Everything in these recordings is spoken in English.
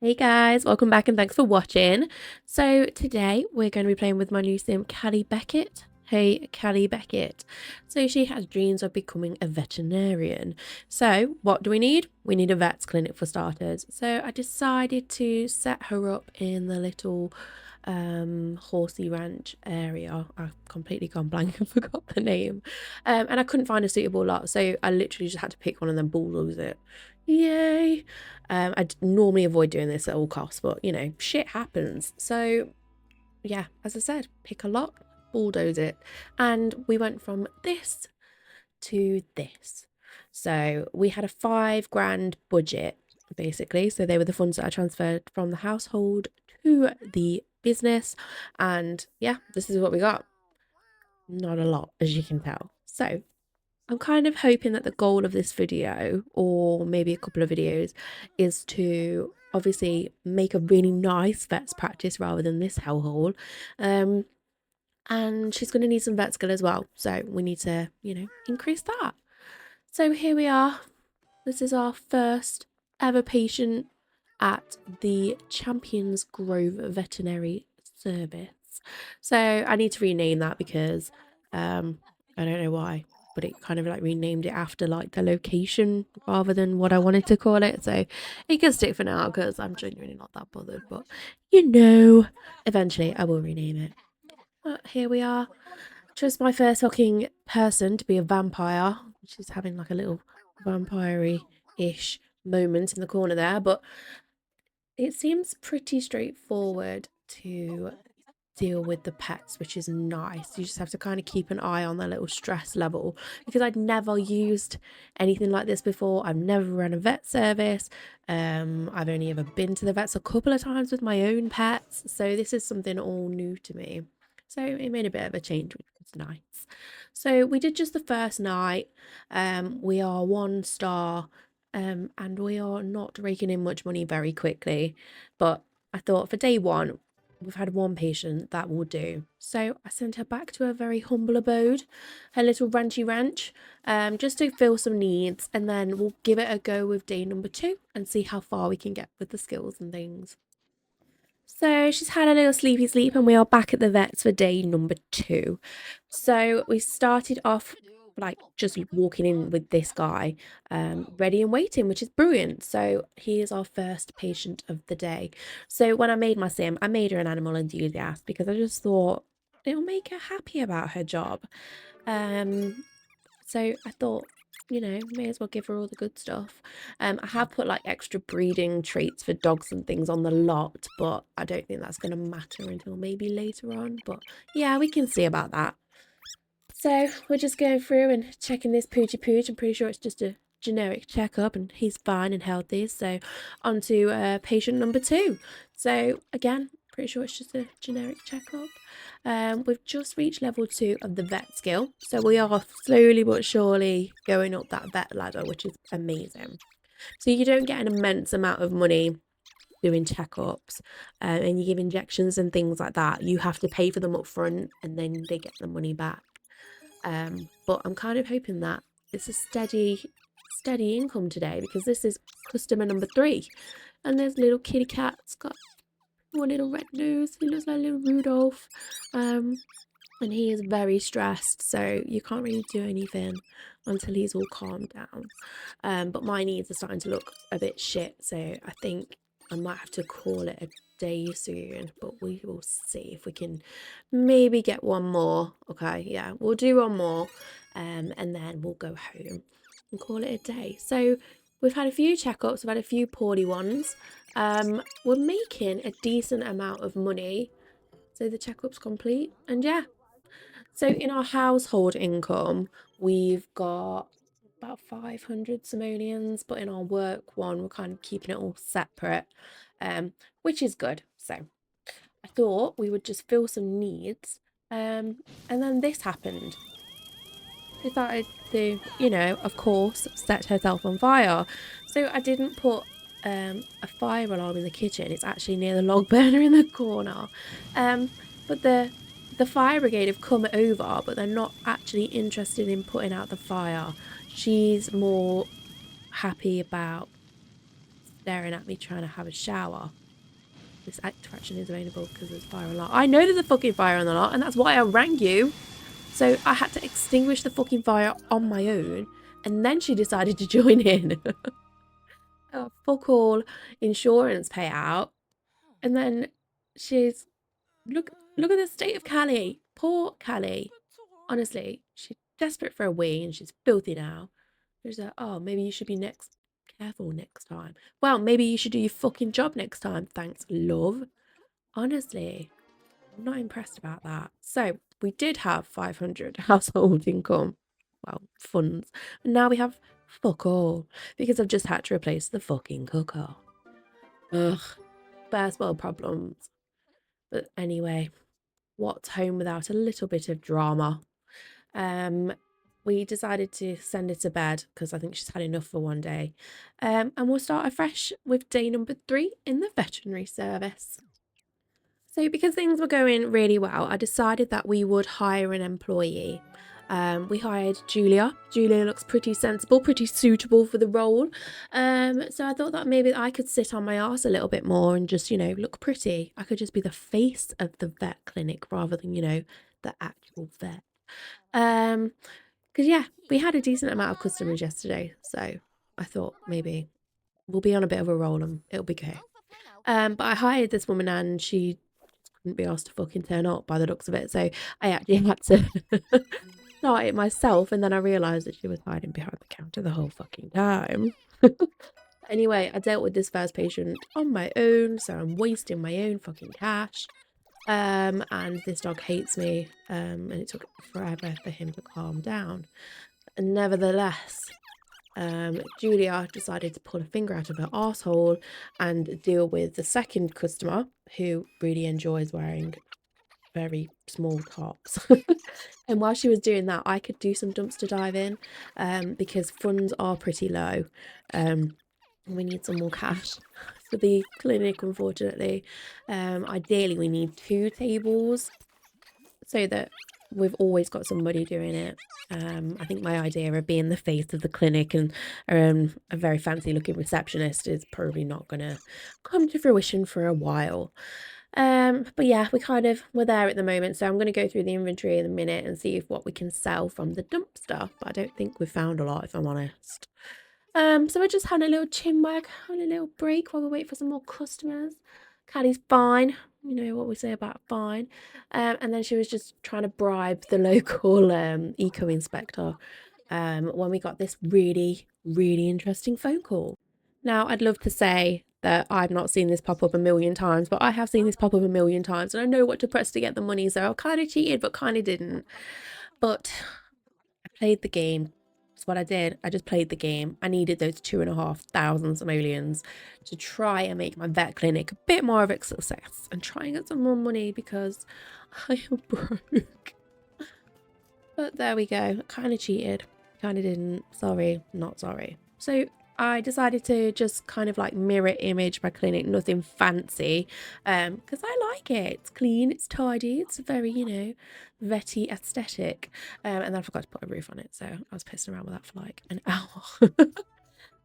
Hey guys, welcome back and thanks for watching. So today we're going to be playing with my new sim, Callie Beckett. Hey, Callie Beckett. So she has dreams of becoming a veterinarian. So what do we need? We need a vet's clinic for starters. So I decided to set her up in the little horsey ranch area. I've completely gone blank and forgot the name. And I couldn't find a suitable lot, so I literally just had to pick one and then bulldoze it. Yay. I normally avoid doing this at all costs, but you know, shit happens. So yeah, as I said, pick a lot, bulldoze it. And we went from this to this. So we had a 5 grand budget, basically. So they were the funds that I transferred from the household to the business. And yeah, this is what we got. Not a lot, as you can tell. So I'm kind of hoping that the goal of this video, or maybe a couple of videos, is to obviously make a really nice vets practice rather than this hellhole. And she's going to need some vet skill as well. So we need to, increase that. So here we are. This is our first ever patient at the Champions Grove Veterinary Service. So I need to rename that because I don't know why, but it kind of like renamed it after like the location rather than what I wanted to call it. So it can stick for now because I'm genuinely not that bothered. But eventually I will rename it. But here we are. Just my first fucking person to be a vampire. She's having like a little vampire-ish moment in the corner there, but it seems pretty straightforward to deal with the pets, which is nice. You just have to kind of keep an eye on their little stress level, because I'd never used anything like this before. I've never run a vet service. I've only ever been to the vets a couple of times with my own pets, so this is something all new to me. So it made a bit of a change, which was nice. So we did just the first night. We are 1 star, and we are not raking in much money very quickly, but I thought for day one we've had one patient, that will do. So I sent her back to her very humble abode, her little ranchy ranch, just to fill some needs, and then we'll give it a go with day number 2 and see how far we can get with the skills and things. So she's had a little sleepy sleep and we are back at the vets for day number 2. So we started off like just walking in with this guy, ready and waiting, which is brilliant. So he is our first patient of the day. So when I made my sim, I made her an animal enthusiast because I just thought it'll make her happy about her job. So I thought, may as well give her all the good stuff. I have put like extra breeding traits for dogs and things on the lot, but I don't think that's going to matter until maybe later on. But yeah, we can see about that. So we're just going through and checking this Poochie Pooch. I'm pretty sure it's just a generic checkup and he's fine and healthy. So on to patient number 2. So again, pretty sure it's just a generic checkup. We've just reached level 2 of the vet skill. So we are slowly but surely going up that vet ladder, which is amazing. So you don't get an immense amount of money doing checkups, and you give injections and things like that. You have to pay for them up front and then they get the money back. But I'm kind of hoping that it's a steady income today, because this is customer number 3, and there's little kitty cat. It's got one little red nose. He looks like little Rudolph, and he is very stressed, so you can't really do anything until he's all calmed down. But my needs are starting to look a bit shit, so I think I might have to call it a day soon, but we will see if we can maybe get one more. Okay, yeah, we'll do one more, and then we'll go home and call it a day. So we've had a few checkups, we've had a few poorly ones. We're making a decent amount of money, so the checkup's complete, and yeah. So in our household income, we've got about 500 simoleons, but in our work one, we're kind of keeping it all separate, which is good. So I thought we would just fill some needs, and then this happened. She started to, of course, set herself on fire. So I didn't put a fire alarm in the kitchen. It's actually near the log burner in the corner. But the fire brigade have come over, but they're not actually interested in putting out the fire. She's more happy about staring at me trying to have a shower. This attraction is available because there's fire on the lot. I know there's a fucking fire on the lot, and that's why I rang you. So I had to extinguish the fucking fire on my own, and then she decided to join in. Oh, fuck all insurance payout. And then she's look at the state of Callie. Poor Callie. Honestly, she's desperate for a wee and she's filthy now. There's a oh, maybe you should be careful next time. Well, maybe you should do your fucking job next time. Thanks, love. Honestly, I'm not impressed about that. So we did have 500 household income. Well, funds. And now we have fuck all because I've just had to replace the fucking cooker. Ugh. First world problems. But anyway, what's home without a little bit of drama? We decided to send her to bed because I think she's had enough for one day. And we'll start afresh with day number 3 in the veterinary service. So because things were going really well, I decided that we would hire an employee. We hired Julia. Julia looks pretty sensible, pretty suitable for the role. So I thought that maybe I could sit on my arse a little bit more and just, look pretty. I could just be the face of the vet clinic rather than, the actual vet. Because yeah, we had a decent amount of customers yesterday. So I thought maybe we'll be on a bit of a roll and it'll be okay. But I hired this woman and she couldn't be asked to fucking turn up by the looks of it. So I actually had to start it myself. And then I realised that she was hiding behind the counter the whole fucking time. Anyway, I dealt with this first patient on my own. So I'm wasting my own fucking cash. And this dog hates me. And it took forever for him to calm down. And nevertheless, Julia decided to pull a finger out of her arsehole and deal with the second customer who really enjoys wearing very small tops. And while she was doing that, I could do some dumpster diving because funds are pretty low. We need some more cash for the clinic, unfortunately. Ideally, we need 2 tables so that we've always got somebody doing it. I think my idea of being the face of the clinic and a very fancy looking receptionist is probably not going to come to fruition for a while. But yeah, we're there at the moment. So I'm going to go through the inventory in a minute and see what we can sell from the dumpster. But I don't think we've found a lot, if I'm honest. So we're just having a little chin wag, having a little break while we wait for some more customers. Callie's fine. You know what we say about fine. And then she was just trying to bribe the local eco inspector when we got this really, really interesting phone call. Now, I'd love to say that I've not seen this pop up a million times, but I have seen this pop up a million times and I know what to press to get the money. So I kind of cheated, but kind of didn't. But I played the game. That's what I did. I just played the game. I needed those 2,500 simoleons to try and make my vet clinic a bit more of a success and try and get some more money because I am broke. But there we go. I kind of cheated. Kind of didn't. Sorry, not sorry. So I decided to just kind of like mirror image my clinic, nothing fancy, because I like it. It's clean, it's tidy, it's very, vetty aesthetic. And then I forgot to put a roof on it, so I was pissing around with that for like an hour.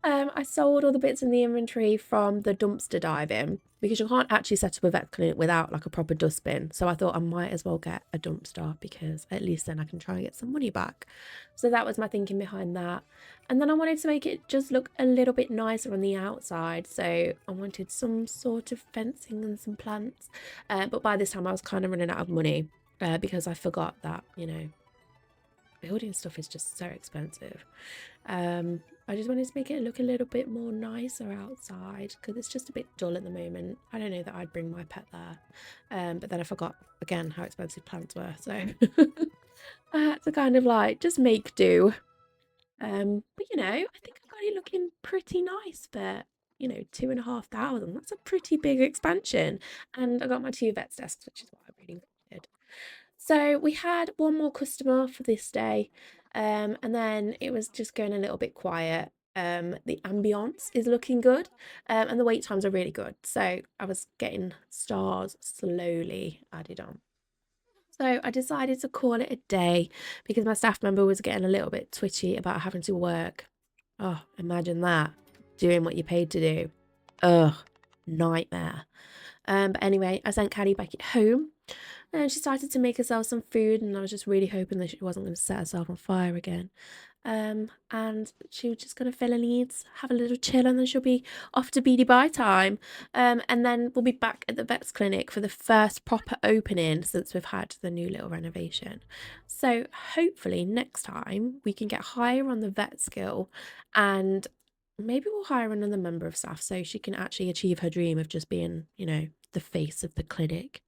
I sold all the bits in the inventory from the dumpster diving because you can't actually set up a vet clinic without like a proper dustbin. So I thought I might as well get a dumpster because at least then I can try and get some money back. So that was my thinking behind that. And then I wanted to make it just look a little bit nicer on the outside. So I wanted some sort of fencing and some plants. But by this time I was kind of running out of money because I forgot that, building stuff is just so expensive. I just wanted to make it look a little bit more nicer outside because it's just a bit dull at the moment. I don't know that I'd bring my pet there. But then I forgot again how expensive plants were. So I had to kind of like just make do. But I think I got it looking pretty nice for 2,500. That's a pretty big expansion. And I got my 2 vets desks, which is what I really wanted. So we had one more customer for this day. And then it was just going a little bit quiet. The ambience is looking good, and the wait times are really good. So I was getting stars slowly added on. So I decided to call it a day because my staff member was getting a little bit twitchy about having to work. Oh, imagine that, doing what you're paid to do. Ugh, nightmare. But anyway, I sent Caddy back at home and she started to make herself some food, and I was just really hoping that she wasn't going to set herself on fire again. And she was just going to fill her needs, have a little chill, and then she'll be off to beady bye time. And then we'll be back at the vet's clinic for the first proper opening since we've had the new little renovation. So hopefully next time we can get higher on the vet skill, and maybe we'll hire another member of staff so she can actually achieve her dream of just being, the face of the clinic,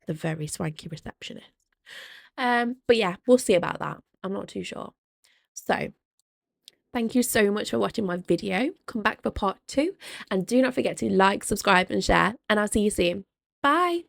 the very swanky receptionist. But yeah, we'll see about that. I'm not too sure. So thank you so much for watching my video. Come back for part 2, and do not forget to like, subscribe and share, and I'll see you soon. Bye.